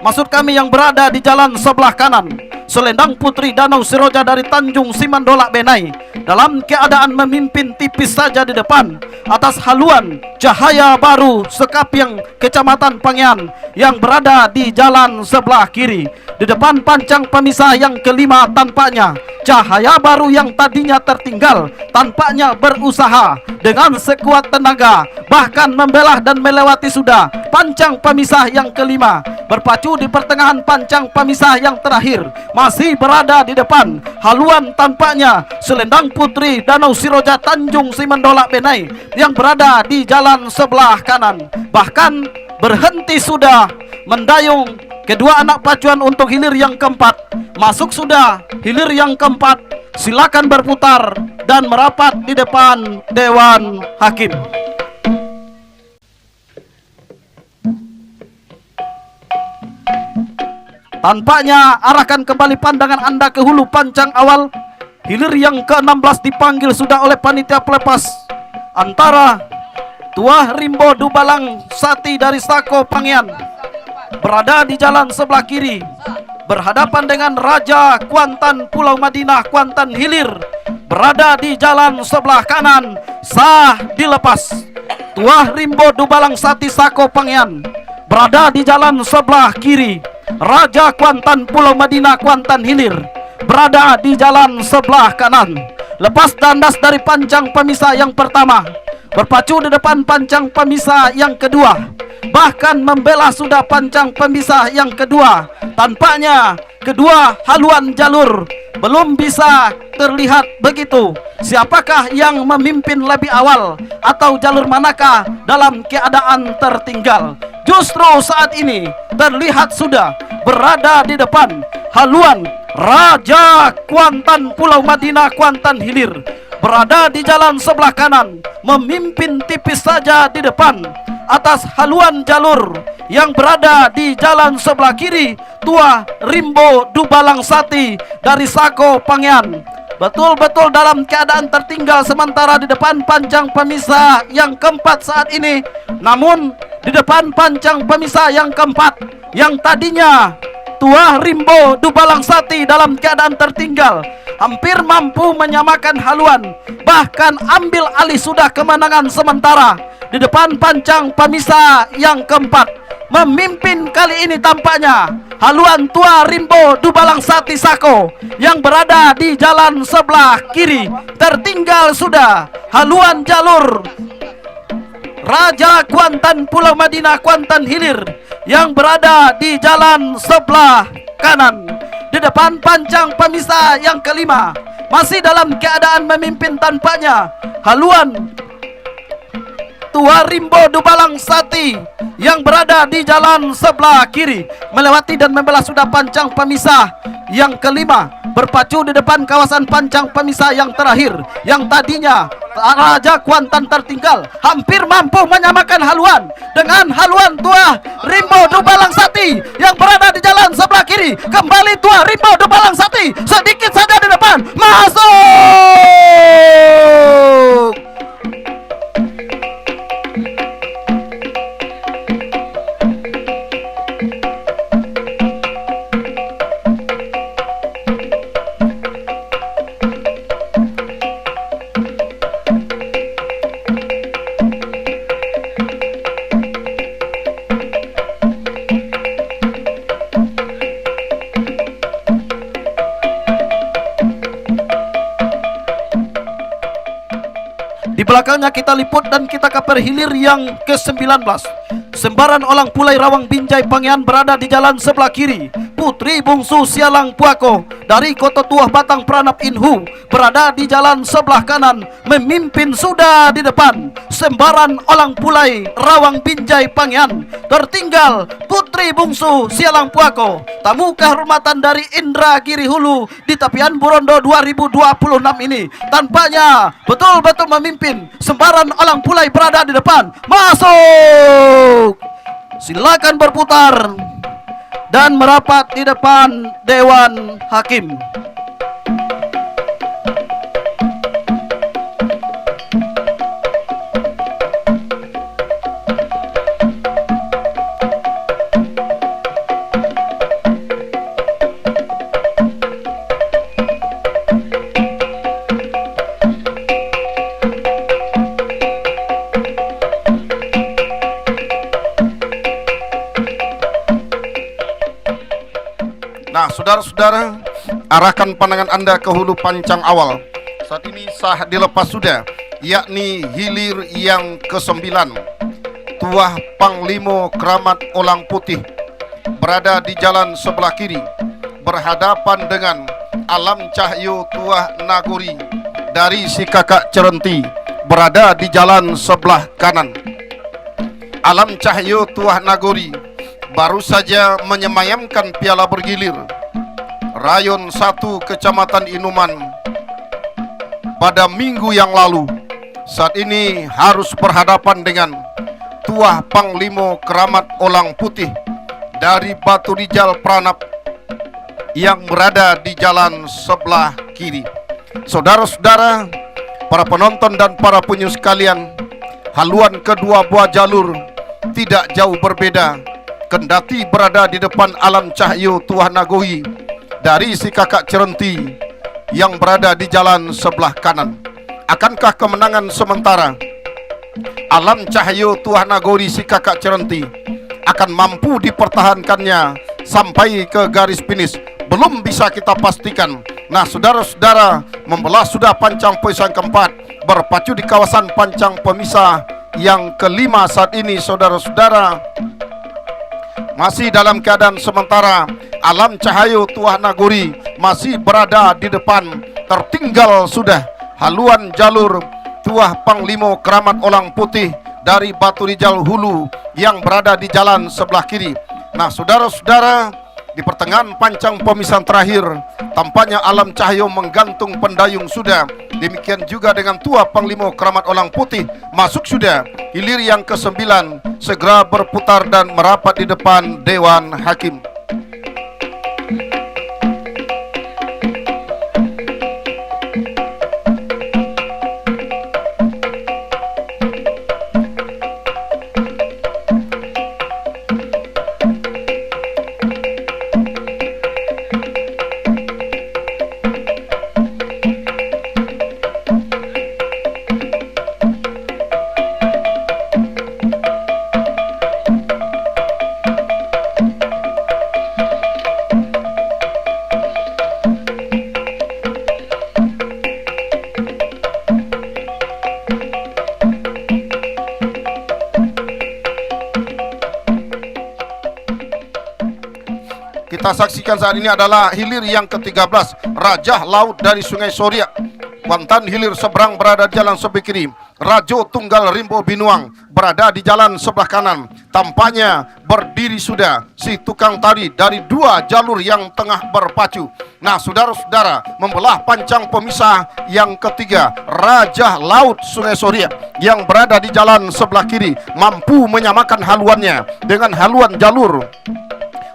maksud kami yang berada di jalan sebelah kanan. Selendang Putri Danau Sirojah dari Tanjung Simandola Benai dalam keadaan memimpin tipis saja di depan atas haluan cahaya baru Sekapiang Kecamatan Pangean yang berada di jalan sebelah kiri. Di depan pancang pemisah yang kelima tampaknya cahaya baru yang tadinya tertinggal tampaknya berusaha dengan sekuat tenaga bahkan membelah dan melewati sudah pancang pemisah yang kelima. Berpacu di pertengahan pancang pemisah yang terakhir masih berada di depan haluan tampaknya Selendang Putri Danau Sirojah Tanjung Simandola Benai yang berada di jalan sebelah kanan. Bahkan berhenti sudah mendayung kedua anak pacuan untuk hilir yang keempat. Masuk sudah hilir yang keempat. Silakan berputar dan merapat di depan Dewan Hakim. Tampaknya arahkan kembali pandangan Anda ke hulu pancang awal. Hilir yang ke-16 dipanggil sudah oleh panitia pelepas antara Tuah Rimbo Dubalang Sati dari Sako Pangean berada di jalan sebelah kiri berhadapan dengan Raja Kuantan Pulau Madinah Kuantan Hilir berada di jalan sebelah kanan. Sah dilepas. Tuah Rimbo Dubalang Sati Sako Pangean berada di jalan sebelah kiri. Raja Kuantan Pulau Madinah Kuantan Hilir berada di jalan sebelah kanan. Lepas tandas dari pancang pemisah yang pertama, berpacu di depan pancang pemisah yang kedua, bahkan membela sudah pancang pemisah yang kedua. Tampaknya kedua haluan jalur belum bisa terlihat begitu siapakah yang memimpin lebih awal atau jalur manakah dalam keadaan tertinggal. Justru saat ini terlihat sudah berada di depan haluan Raja Kuantan Pulau Madinah Kuantan Hilir berada di jalan sebelah kanan memimpin tipis saja di depan atas haluan jalur yang berada di jalan sebelah kiri. Tuah Rimbo Dubalang Sati dari Sako Pangean betul-betul dalam keadaan tertinggal sementara di depan pancang pemisah yang keempat saat ini. Namun di depan pancang pemisah yang keempat yang tadinya Tuah Rimbo Dubalang Sati dalam keadaan tertinggal hampir mampu menyamakan haluan, bahkan ambil alih sudah kemenangan sementara di depan pancang pemisah yang keempat. Memimpin kali ini tampaknya haluan tua Rimbo Dubalang Sati Sako yang berada di jalan sebelah kiri. Tertinggal sudah haluan jalur Raja Kuantan Pulau Madinah Kuantan Hilir yang berada di jalan sebelah kanan. Di depan pancang pemisah yang kelima, masih dalam keadaan memimpin tampaknya haluan tua Rimbo Dubalang Sati yang berada di jalan sebelah kiri, melewati dan membelah sudah pancang pemisah yang kelima, berpacu di depan kawasan pancang pemisah yang terakhir, yang tadinya Raja Kuantan tertinggal, hampir mampu menyamakan haluan dengan haluan tua Rimbo Dubalang Sati yang berada di jalan sebelah kiri. Kembali tua Rimbo Dubalang Sati sedikit saja di depan, masuk. Di belakangnya kita liput dan kita kaper hilir yang ke-19. Sembaran Olang Pulai Rawang Binjai Pangean berada di jalan sebelah kiri. Putri Bungsu Sialang Puako dari Kota Tuah Batang Pranap Inhu berada di jalan sebelah kanan, memimpin sudah di depan. Sembaran Olang Pulai Rawang Binjai Pangean, tertinggal Putri Bungsu Sialang Puako. Tamu kehormatan dari Indra Giri Hulu di Tapian Burondo 2026 ini tampaknya betul-betul memimpin. Sembaran Olang Pulai berada di depan, masuk. Silakan berputar dan merapat di depan Dewan Hakim. Nah, saudara-saudara, arahkan pandangan Anda ke hulu pancang awal. Saat ini sah dilepas sudah, yakni hilir yang ke-9. Tuah Panglimo Keramat Olang Putih berada di jalan sebelah kiri, berhadapan dengan Alam Cahyo Tuah Nagori dari si kakak Cerenti berada di jalan sebelah kanan. Alam Cahyo Tuah Nagori baru saja menyemayamkan piala bergilir Rayon 1 Kecamatan Inuman pada minggu yang lalu. Saat ini harus berhadapan dengan Tuah Panglimo Keramat Olang Putih dari Batu Rijal Pranap yang berada di jalan sebelah kiri. Saudara-saudara, para penonton dan para penyus sekalian, haluan kedua buah jalur tidak jauh berbeda. Kendati berada di depan Alam Cahyo Tuah Nagori dari si kakak Cerenti yang berada di jalan sebelah kanan. Akankah kemenangan sementara Alam Cahyo Tuah Nagori si kakak Cerenti akan mampu dipertahankannya sampai ke garis finish? Belum bisa kita pastikan. Nah, saudara-saudara, membelah sudah pancang pemisah keempat, berpacu di kawasan pancang pemisah yang kelima saat ini. Saudara-saudara, masih dalam keadaan sementara, Alam Cahyo Tuah Nagori masih berada di depan. Tertinggal sudah haluan jalur Tuah Panglimo Keramat Olang Putih dari Batu Rijal Hulu yang berada di jalan sebelah kiri. Nah, saudara-saudara, di pertengahan pancang pemisahan terakhir, tampaknya Alam Cahyo menggantung pendayung sudah. Demikian juga dengan Tuah Panglimo Keramat Olang Putih masuk sudah. Hilir yang ke-9 segera berputar dan merapat di depan Dewan Hakim. kita saksikan saat ini adalah hilir yang ke-13, Raja Laut dari Sungai Soria. Kuantan hilir seberang berada di jalan sebelah kiri. Rajo Tunggal Rimbo Binuang berada di jalan sebelah kanan. Tampaknya berdiri sudah si tukang tari dari dua jalur yang tengah berpacu. Nah, saudara-saudara, membelah pancang pemisah yang ketiga, Raja Laut Sungai Soria yang berada di jalan sebelah kiri mampu menyamakan haluannya dengan haluan jalur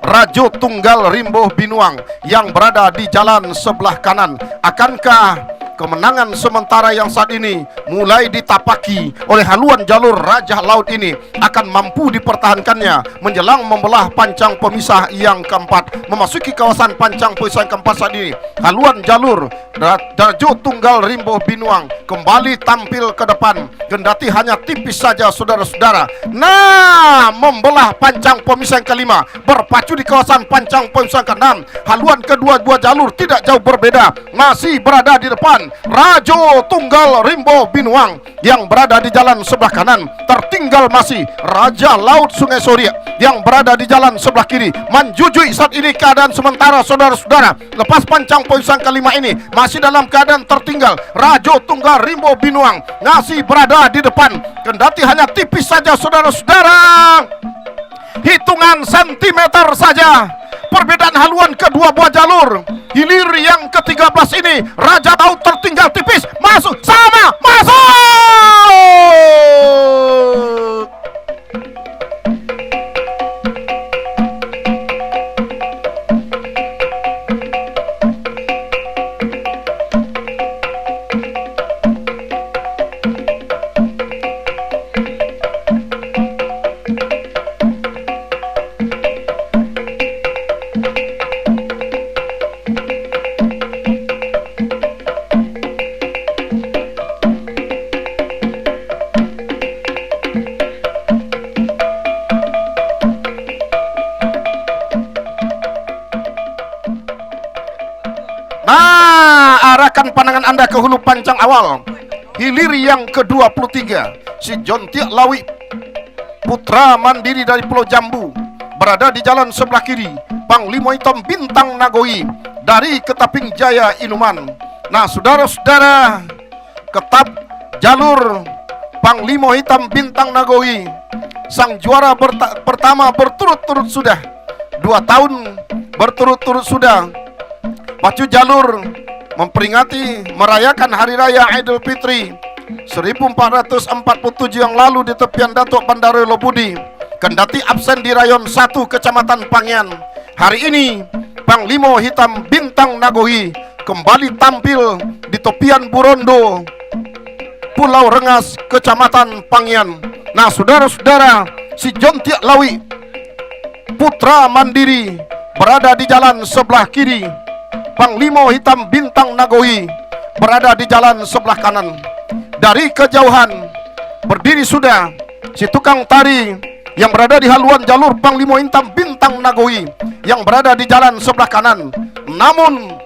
Rajo Tunggal Rimbo Binuang yang berada di jalan sebelah kanan. Akankah kemenangan sementara yang saat ini mulai ditapaki oleh haluan jalur Raja Laut ini akan mampu dipertahankannya menjelang membelah pancang pemisah yang keempat, memasuki kawasan pancang pemisah yang keempat saat ini? Haluan jalur Rajo Tunggal Rimbo Binuang kembali tampil ke depan, kendati hanya tipis saja, saudara-saudara. Nah, membelah pancang pemisah yang kelima, berpacu di kawasan pancang pemisah yang keenam. Haluan kedua dua jalur tidak jauh berbeda, masih berada di depan. Rajo Tunggal Rimbo Binuang yang berada di jalan sebelah kanan. Tertinggal masih Raja Laut Sungai Soria yang berada di jalan sebelah kiri. Menjujui saat ini keadaan sementara, saudara-saudara. Lepas pancang pemisah kelima ini masih dalam keadaan tertinggal. Rajo Tunggal Rimbo Binuang masih berada di depan, kendati hanya tipis saja, saudara-saudara. Hitungan sentimeter saja perbedaan haluan kedua buah jalur. Hilir yang ke-13 ini Raja Laut tertinggal tipis, masuk sama, masuk. Nah, arahkan pandangan Anda ke hulu pancang awal. Hilir yang ke-23, si Jontiak Lawi putra mandiri dari Pulau Jambu berada di jalan sebelah kiri. Panglima Hitam Bintang Nagoi dari Ketaping Jaya Inuman. Nah, saudara-saudara, ketap jalur Panglima Hitam Bintang Nagoi, sang juara pertama berturut-turut sudah 2 tahun berturut-turut sudah pacu jalur memperingati merayakan Hari Raya Idul Fitri 1447 yang lalu di tepian Datuk Bandaraya Lobudi, kendati absen di Rayon 1 Kecamatan Pangian. Hari ini Panglima Hitam Bintang Nagoi kembali tampil di tepian Burondo, Pulau Rengas, Kecamatan Pangian. Nah, saudara-saudara, si Jontiak Lawi putra mandiri berada di jalan sebelah kiri. Panglima Hitam Bintang Nagoi berada di jalan sebelah kanan. Dari kejauhan berdiri sudah si tukang tari yang berada di haluan jalur Panglima Hitam Bintang Nagoi yang berada di jalan sebelah kanan. Namun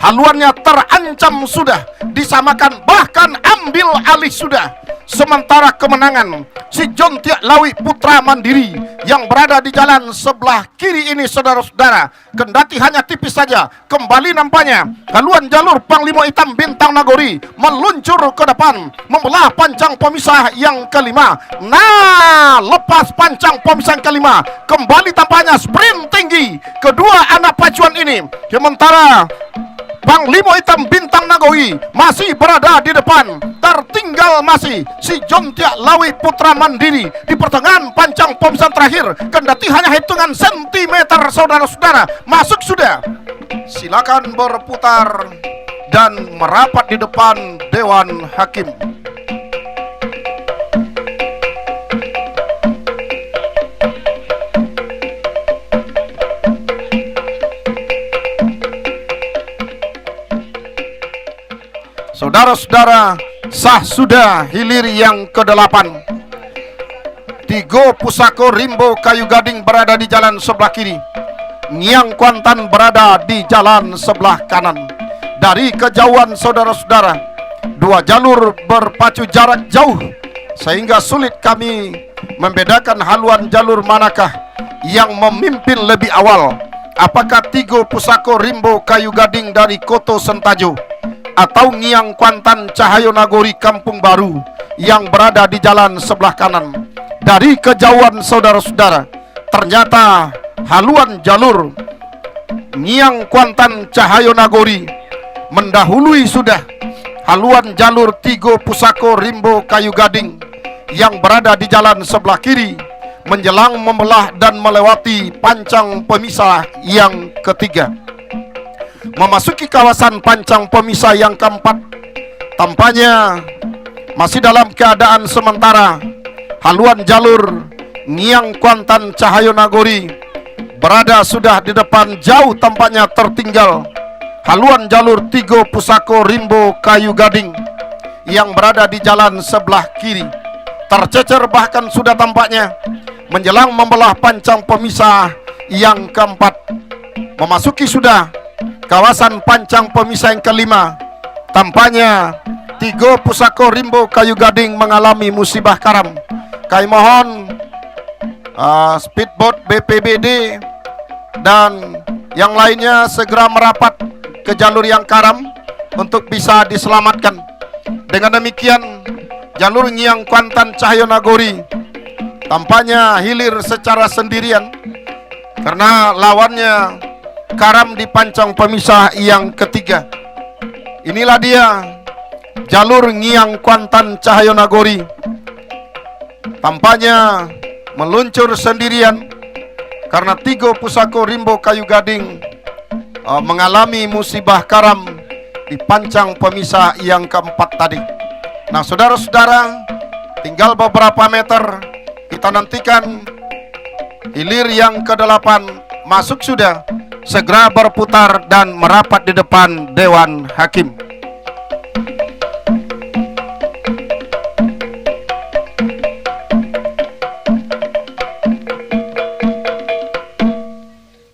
haluannya terancam sudah disamakan, bahkan ambil alih sudah. Sementara kemenangan si Jontiak Lawi putra mandiri yang berada di jalan sebelah kiri ini, saudara-saudara, kendati hanya tipis saja, kembali nampaknya haluan jalur Panglima Hitam Bintang Nagoi meluncur ke depan, membelah pancang pemisah yang kelima. Nah, lepas pancang pemisah yang kelima, kembali tampaknya sprint tinggi kedua anak pacuan ini. Sementara Panglima Hitam Bintang Nagoi masih berada di depan. Tertinggal masih si Jontiak Lawi putra mandiri di pertengahan pancang pemisah terakhir, kendati hanya hitungan sentimeter, saudara-saudara. Masuk sudah. Silakan berputar dan merapat di depan Dewan Hakim. Saudara-saudara, sah sudah hilir yang ke-8. Tigo Pusako Rimbo Kayu Gading berada di jalan sebelah kiri. Niang Kuantan berada di jalan sebelah kanan. Dari kejauhan, saudara-saudara, 2 jalur berpacu jarak jauh sehingga sulit kami membedakan haluan jalur manakah yang memimpin lebih awal. apakah Tigo Pusako Rimbo Kayu Gading dari Koto Sentajo atau Ngiang Kuantan Cahayo Nagori Kampung Baru yang berada di jalan sebelah kanan. Dari kejauhan saudara-saudara, ternyata haluan jalur Ngiang Kuantan Cahayo Nagori mendahului sudah haluan jalur Tigo Pusako Rimbo Kayu Gading yang berada di jalan sebelah kiri menjelang membelah dan melewati pancang pemisah yang ketiga. Memasuki kawasan pancang pemisah yang keempat, tampaknya masih dalam keadaan sementara haluan jalur Ngiang Kuantan Cahayo Nagori berada sudah di depan, jauh tampaknya tertinggal haluan jalur Tigo Pusako Rimbo Kayu Gading yang berada di jalan sebelah kiri. Tercecer bahkan sudah tampaknya menjelang membelah pancang pemisah yang keempat. Memasuki sudah kawasan pancang pemisah yang kelima, tampaknya Tigo Pusako Rimbo Kayu Gading mengalami musibah karam. Kami mohon speedboat BPBD dan yang lainnya segera merapat ke jalur yang karam untuk bisa diselamatkan. Dengan demikian, jalur Ngiang Kuantan Cahayo Nagori tampaknya hilir secara sendirian karena lawannya karam di pancang pemisah yang ketiga. Inilah dia jalur Ngiang Kuantan Cahayo Nagori, tampaknya meluncur sendirian karena Tigo Pusako Rimbo Kayu Gading mengalami musibah karam di pancang pemisah yang keempat tadi. Nah, saudara-saudara, tinggal beberapa meter kita nantikan hilir yang ke-8 masuk sudah, segera berputar dan merapat di depan Dewan Hakim.